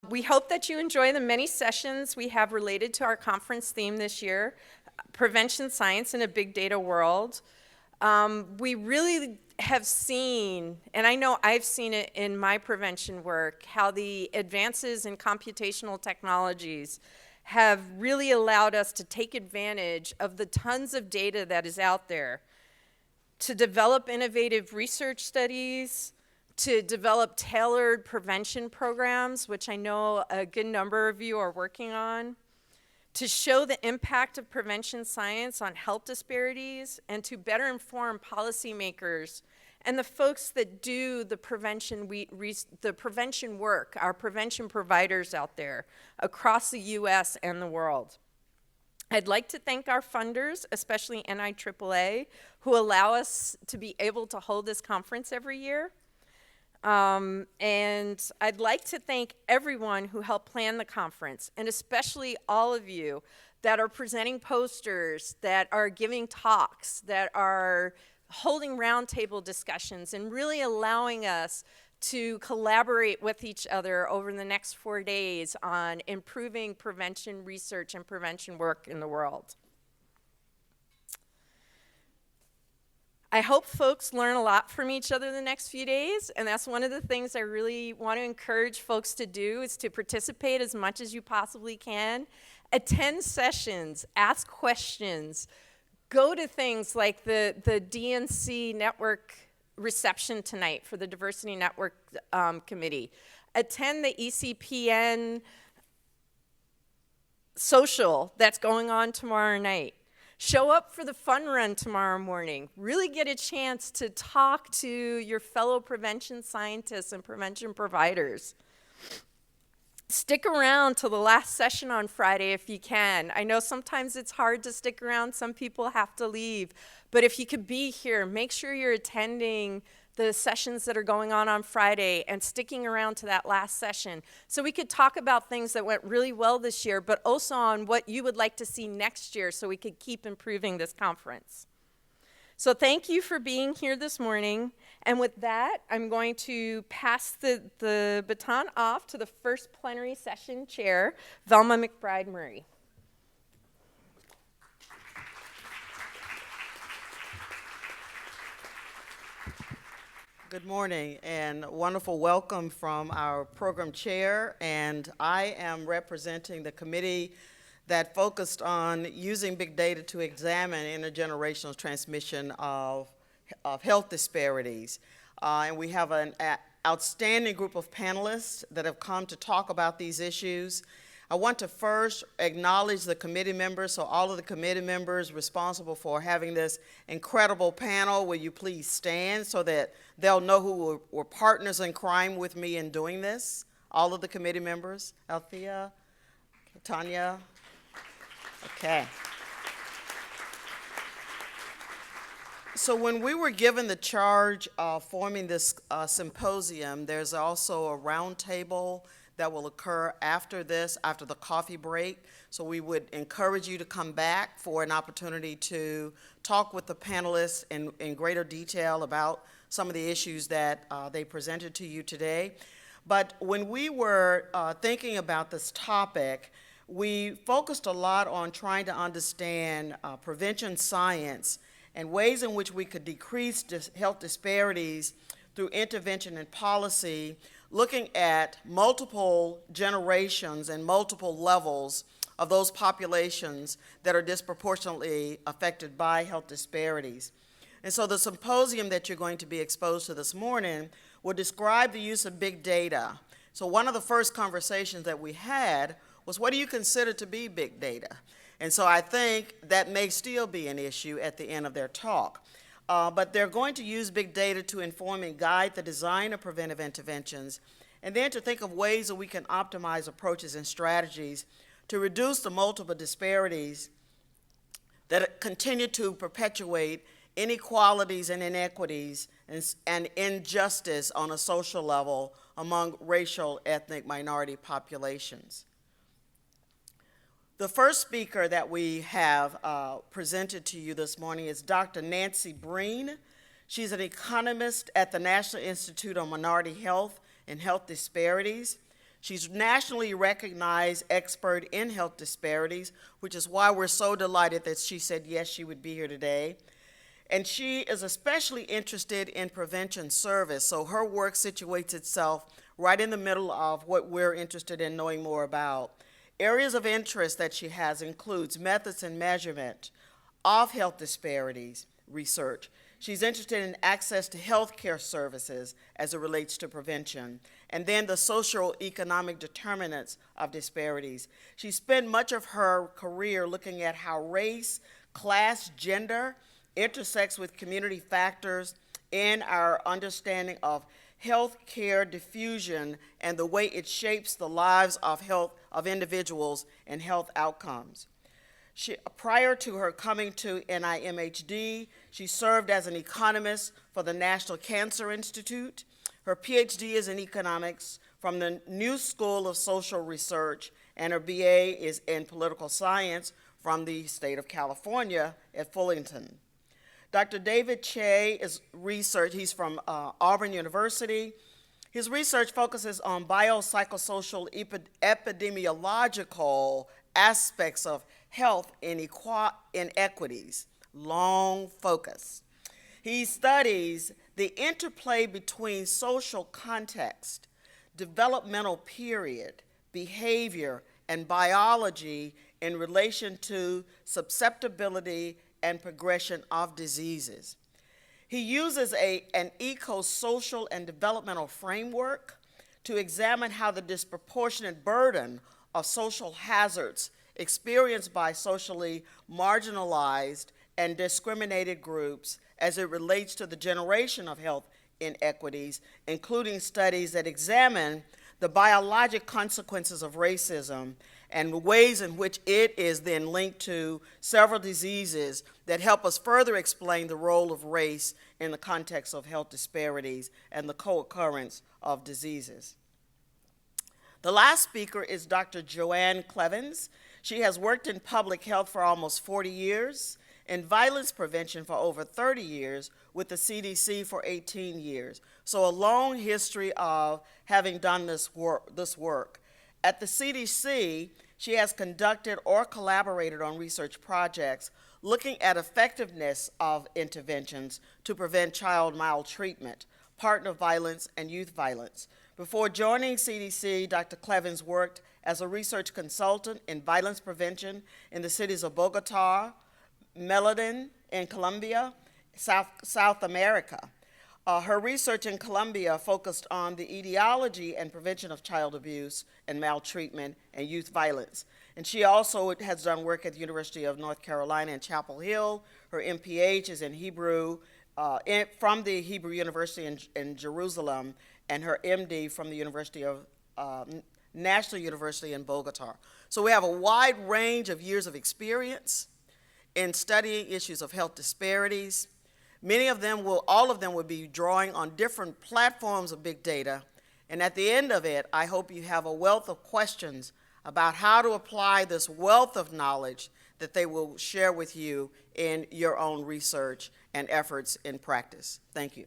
We hope that you enjoy the many sessions we have related to our conference theme this year, Prevention Science in a Big Data World. We really have seen, and I know I've seen it in my prevention work, how the advances in computational technologies have really allowed us to take advantage of the tons of data that is out there to develop innovative research studies, to develop tailored prevention programs, which I know a good number of you are working on, to show the impact of prevention science on health disparities, and to better inform policymakers and the folks that do the prevention work, our prevention providers out there across the US and the world. I'd like to thank our funders, especially NIAAA, who allow us to be able to hold this conference every year. And I'd like to thank everyone who helped plan the conference, and especially all of you that are presenting posters, that are giving talks, that are holding roundtable discussions, and really allowing us to collaborate with each other over the next 4 days on improving prevention research and prevention work in the world. I hope folks learn a lot from each other the next few days, and that's one of the things I really want to encourage folks to do, is to participate as much as you possibly can. Attend sessions, ask questions, go to things like the DNC network reception tonight for the Diversity Network Committee. Attend the ECPN social that's going on tomorrow night. Show up for the fun run tomorrow morning. Really get a chance to talk to your fellow prevention scientists and prevention providers. Stick around till the last session on Friday if you can. I know sometimes it's hard to stick around. Some people have to leave. But if you could be here, make sure you're attending the sessions that are going on Friday and sticking around to that last session, so we could talk about things that went really well this year, but also on what you would like to see next year, so we could keep improving this conference. So thank you for being here this morning. And with that, I'm going to pass the baton off to the first plenary session chair, Velma McBride-Murray. Good morning, and wonderful welcome from our program chair. And I am representing the committee that focused on using big data to examine intergenerational transmission of health disparities. And we have an outstanding group of panelists that have come to talk about these issues. I want to first acknowledge the committee members, so all of the committee members responsible for having this incredible panel. Will you please stand so that they'll know who were partners in crime with me in doing this? All of the committee members, Althea, Tanya, okay. So when we were given the charge of forming this symposium, there's also a roundtable that will occur after this, after the coffee break. So we would encourage you to come back for an opportunity to talk with the panelists in greater detail about some of the issues that they presented to you today. But when we were thinking about this topic, we focused a lot on trying to understand prevention science and ways in which we could decrease health disparities through intervention and policy, looking at multiple generations and multiple levels of those populations that are disproportionately affected by health disparities. And so the symposium that you're going to be exposed to this morning will describe the use of big data. So one of the first conversations that we had was, what do you consider to be big data? And so I think that may still be an issue at the end of their talk. But they're going to use big data to inform and guide the design of preventive interventions, and then to think of ways that we can optimize approaches and strategies to reduce the multiple disparities that continue to perpetuate inequalities and inequities and injustice on a social level among racial, ethnic, minority populations. The first speaker that we have presented to you this morning is Dr. Nancy Breen. She's an economist at the National Institute on Minority Health and Health Disparities. She's nationally recognized expert in health disparities, which is why we're so delighted that she said yes, she would be here today. And she is especially interested in prevention service, so her work situates itself right in the middle of what we're interested in knowing more about. Areas of interest that she has includes methods and measurement of health disparities research. She's interested in access to health care services as it relates to prevention, and then the social economic determinants of disparities. She spent much of her career looking at how race, class, gender intersects with community factors in our understanding of health care diffusion and the way it shapes the lives of individuals and health outcomes. Prior to her coming to NIMHD, she served as an economist for the National Cancer Institute. Her PhD is in economics from the New School of Social Research, and her BA is in political science from the state of California at Fullerton. Dr. David Che is research, he's from Auburn University. His research focuses on biopsychosocial epidemiological aspects of health inequities, long focus. He studies the interplay between social context, developmental period, behavior, and biology in relation to susceptibility and progression of diseases. He uses an eco-social and developmental framework to examine how the disproportionate burden of social hazards experienced by socially marginalized and discriminated groups as it relates to the generation of health inequities, including studies that examine the biologic consequences of racism and ways in which it is then linked to several diseases that help us further explain the role of race in the context of health disparities and the co-occurrence of diseases. The last speaker is Dr. Joanne Clevens. She has worked in public health for almost 40 years, in violence prevention for over 30 years, with the CDC for 18 years. So a long history of having done this work. At the CDC, she has conducted or collaborated on research projects looking at effectiveness of interventions to prevent child maltreatment, partner violence, and youth violence. Before joining CDC, Dr. Clevens worked as a research consultant in violence prevention in the cities of Bogota, Medellin in Colombia, South America. Her research in Colombia focused on the etiology and prevention of child abuse and maltreatment and youth violence. And she also has done work at the University of North Carolina in Chapel Hill. Her MPH is in Hebrew, from the Hebrew University in Jerusalem, and her MD from the University of National University in Bogota. So we have a wide range of years of experience in studying issues of health disparities. All of them will be drawing on different platforms of big data. And at the end of it, I hope you have a wealth of questions about how to apply this wealth of knowledge that they will share with you in your own research and efforts in practice. Thank you.